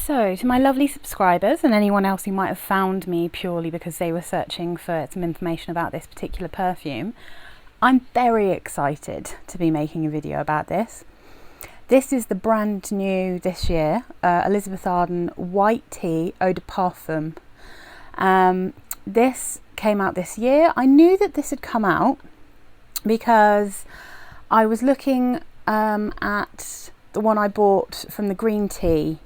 So, to my lovely subscribers and anyone else who might have found me purely because they were searching for some information about this particular perfume, I'm very excited to be making a video about this. This is the brand new this year, Elizabeth Arden White Tea Eau De Parfum. This came out this year. I knew that this had come out because I was looking at the one I bought from the green tea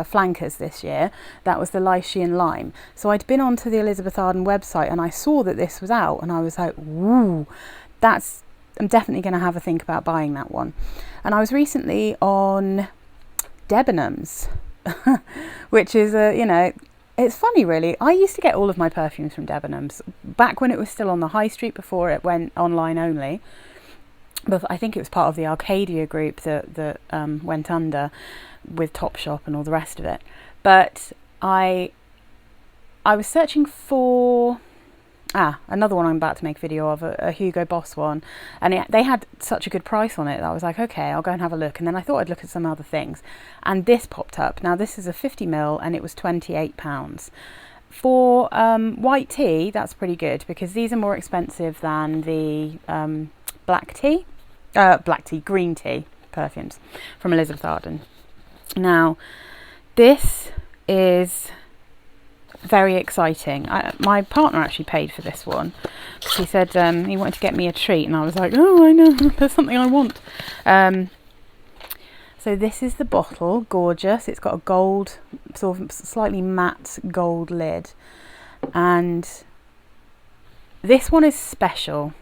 flankers this year. That was the lychee and lime. So I'd been onto the Elizabeth Arden website and I saw that this was out and I was like, woo, I'm definitely going to have a think about buying that one. And I was recently on Debenhams, which is it's funny really. I used to get all of my perfumes from Debenhams back when it was still on the high street before it went online only. But I think it was part of the Arcadia group that went under with Topshop and all the rest of it. But I was searching for another one I'm about to make a video of, a Hugo Boss one, and they had such a good price on it that I was like, okay, I'll go and have a look. And then I thought I'd look at some other things, and this popped up. Now this is a 50ml and it was £28. For white tea, that's pretty good because these are more expensive than the green tea perfumes from Elizabeth Arden. Now this is very exciting. My partner actually paid for this one. He said he wanted to get me a treat and I was like, oh, I know, there's something I want. So this is the bottle, gorgeous. It's got a gold, sort of slightly matte gold lid, and this one is special.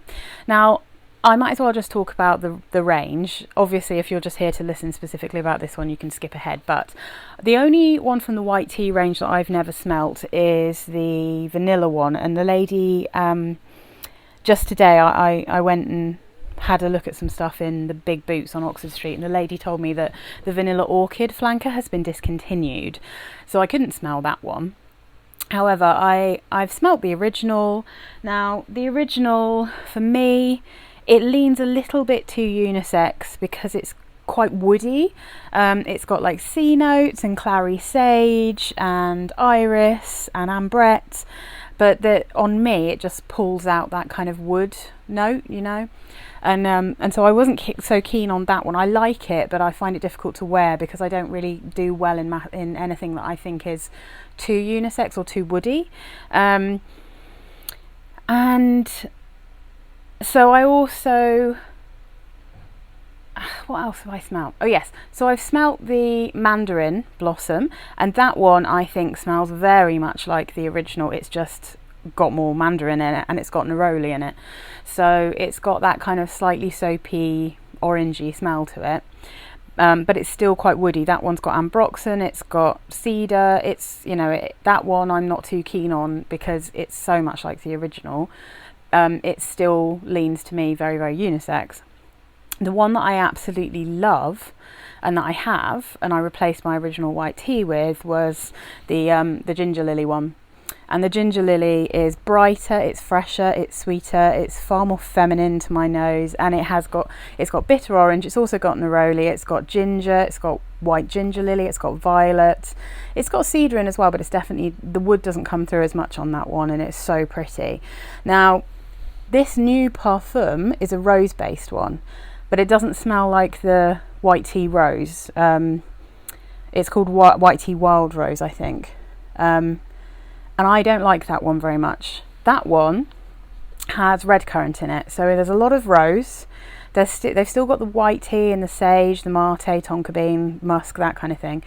Now I might as well just talk about the range. Obviously, if you're just here to listen specifically about this one, you can skip ahead. But the only one from the white tea range that I've never smelt is the vanilla one. And the lady, just today, I went and had a look at some stuff in the Big Boots on Oxford Street. And the lady told me that the vanilla orchid flanker has been discontinued. So I couldn't smell that one. However, I've smelt the original. Now, the original, for me, it leans a little bit too unisex because it's quite woody. It's got like sea notes and clary sage and iris and ambrette, but on me it just pulls out that kind of wood note, and so I wasn't so keen on that one. I like it, but I find it difficult to wear because I don't really do well in anything that I think is too unisex or too woody. And so I also, what else have I smelt? Oh yes, so I've smelt the Mandarin Blossom, and that one I think smells very much like the original. It's just got more mandarin in it and it's got neroli in it. So it's got that kind of slightly soapy, orangey smell to it. But it's still quite woody. That one's got ambroxan, it's got cedar. It's, that one I'm not too keen on because it's so much like the original. It still leans to me very, very unisex. The one that I absolutely love and that I have and I replaced my original white tea with was the ginger lily one. And the ginger lily is brighter, it's fresher, it's sweeter, it's far more feminine to my nose, and it's got bitter orange, it's also got neroli, it's got ginger, it's got white ginger lily, it's got violet, it's got cedar in as well, but it's definitely, the wood doesn't come through as much on that one, and it's so pretty. Now this new parfum is a rose based one, but it doesn't smell like the white tea rose. It's called white tea wild rose, I think. And I don't like that one very much. That one has red currant in it, so there's a lot of rose. They've still got the white tea and the sage, the mate, tonka bean, musk, that kind of thing,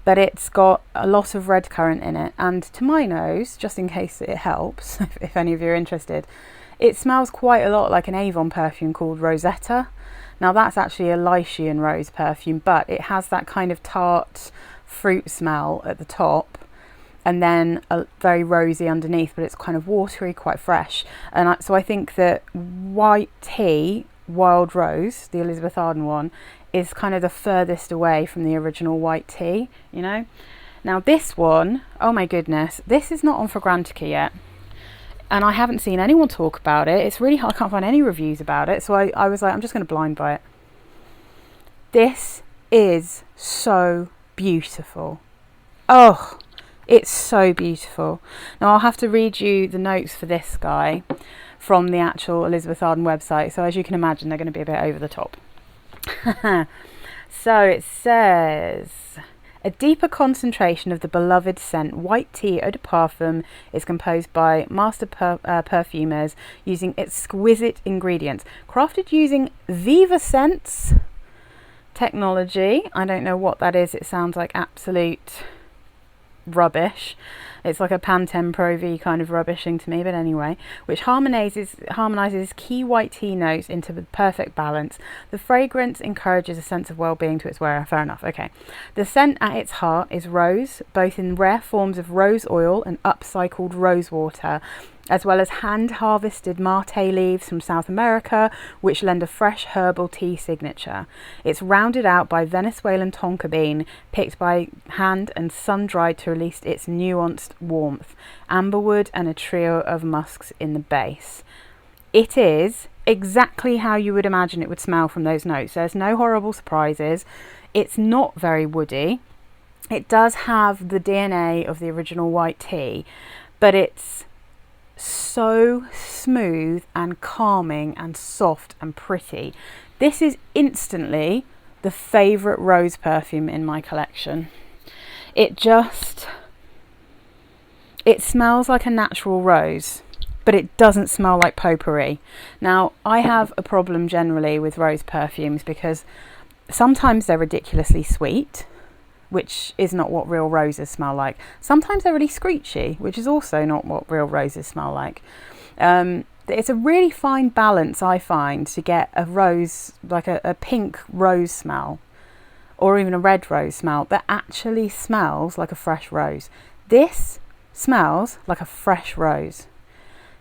but it's got a lot of red currant in it. And to my nose, just in case it helps, if any of you are interested, it smells quite a lot like an Avon perfume called Rosetta. Now that's actually a lychee and rose perfume, but it has that kind of tart fruit smell at the top and then a very rosy underneath, but it's kind of watery, quite fresh. And so I think that white tea, wild rose, the Elizabeth Arden one, is kind of the furthest away from the original white tea, Now this one, oh my goodness, this is not on Fragrantica yet. And I haven't seen anyone talk about it. It's really hard, I can't find any reviews about it. So I was like, I'm just going to blind buy it. This is so beautiful. Oh, it's so beautiful. Now I'll have to read you the notes for this guy from the actual Elizabeth Arden website. So as you can imagine, they're going to be a bit over the top. So it says, a deeper concentration of the beloved scent white tea Eau De Parfum is composed by master perfumers using exquisite ingredients crafted using Viva Scents technology. I don't know what that is. It sounds like absolute rubbish. It's like a Pantene Pro V kind of rubbishing to me, but anyway, which harmonizes key white tea notes into the perfect balance. The fragrance encourages a sense of well-being to its wearer. Fair enough. Okay. The scent at its heart is rose, both in rare forms of rose oil and upcycled rose water, as well as hand-harvested mate leaves from South America, which lend a fresh herbal tea signature. It's rounded out by Venezuelan tonka bean, picked by hand and sun-dried to release its nuanced warmth, amberwood and a trio of musks in the base. It is exactly how you would imagine it would smell from those notes. There's no horrible surprises. It's not very woody. It does have the DNA of the original white tea, but it's so smooth and calming and soft and pretty. This is instantly the favourite rose perfume in my collection. It smells like a natural rose, but it doesn't smell like potpourri. Now, I have a problem generally with rose perfumes because sometimes they're ridiculously sweet, which is not what real roses smell like. Sometimes they're really screechy, which is also not what real roses smell like. It's a really fine balance, I find, to get a rose, like a pink rose smell, or even a red rose smell, that actually smells like a fresh rose. This smells like a fresh rose.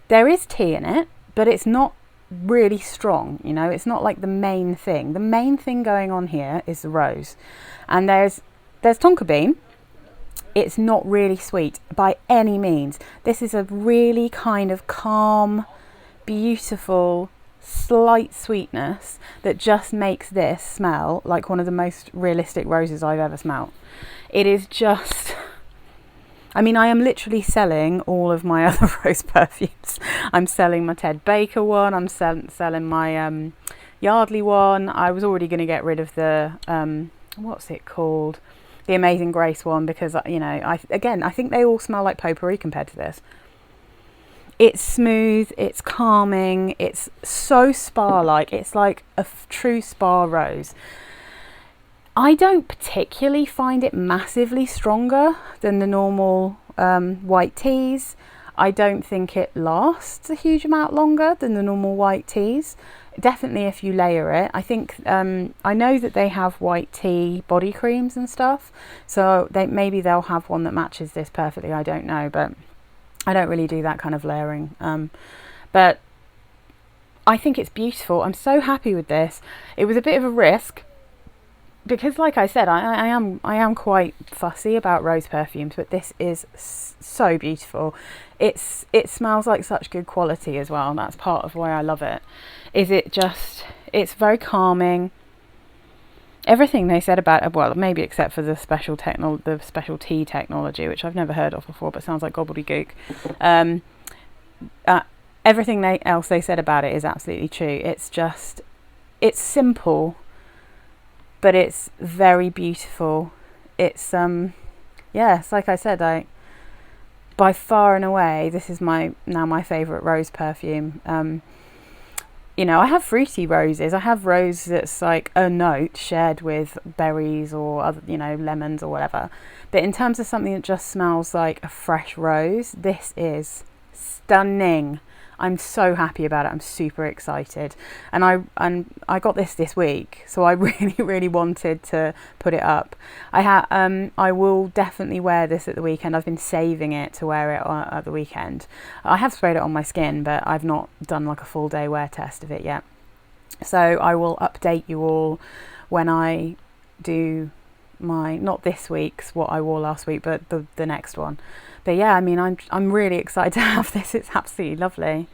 There is tea in it, but it's not really strong, you know, it's not like the main thing. The main thing going on here is the rose. And there's tonka bean. It's not really sweet by any means. This is a really kind of calm, beautiful, slight sweetness that just makes this smell like one of the most realistic roses I've ever smelled. It is just, I mean, I am literally selling all of my other rose perfumes. I'm selling my Ted Baker one. I'm selling my Yardley one. I was already going to get rid of the, what's it called? The Amazing Grace one, because, you know, I think they all smell like potpourri compared to this. It's smooth, it's calming, it's so spa-like. It's like a true spa rose. I don't particularly find it massively stronger than the normal white teas. I don't think it lasts a huge amount longer than the normal white teas. Definitely if you layer it. I think I know that they have white tea body creams and stuff, so maybe they'll have one that matches this perfectly. I don't know, but I don't really do that kind of layering. But I think it's beautiful. I'm so happy with this. It was a bit of a risk because, like I said, I am quite fussy about rose perfumes, but this is so beautiful. It smells like such good quality as well, and that's part of why I love it. It's very calming. Everything they said about it, well, maybe except for the special tea technology, which I've never heard of before, but sounds like gobbledygook. Everything else they said about it is absolutely true. It's simple, but it's very beautiful. It's it's like I said, by far and away, this is my favourite rose perfume. You know, I have fruity roses. I have rose that's like a note shared with berries or other, you know, lemons or whatever. But in terms of something that just smells like a fresh rose, this is stunning. I'm so happy about it. I'm super excited, and I got this week, so I really wanted to put it up. I will definitely wear this at the weekend. I've been saving it to wear it at the weekend. I have sprayed it on my skin, but I've not done like a full day wear test of it yet. So I will update you all when I do my, not this week's what I wore last week, but the next one. But yeah, I mean, I'm really excited to have this. It's absolutely lovely.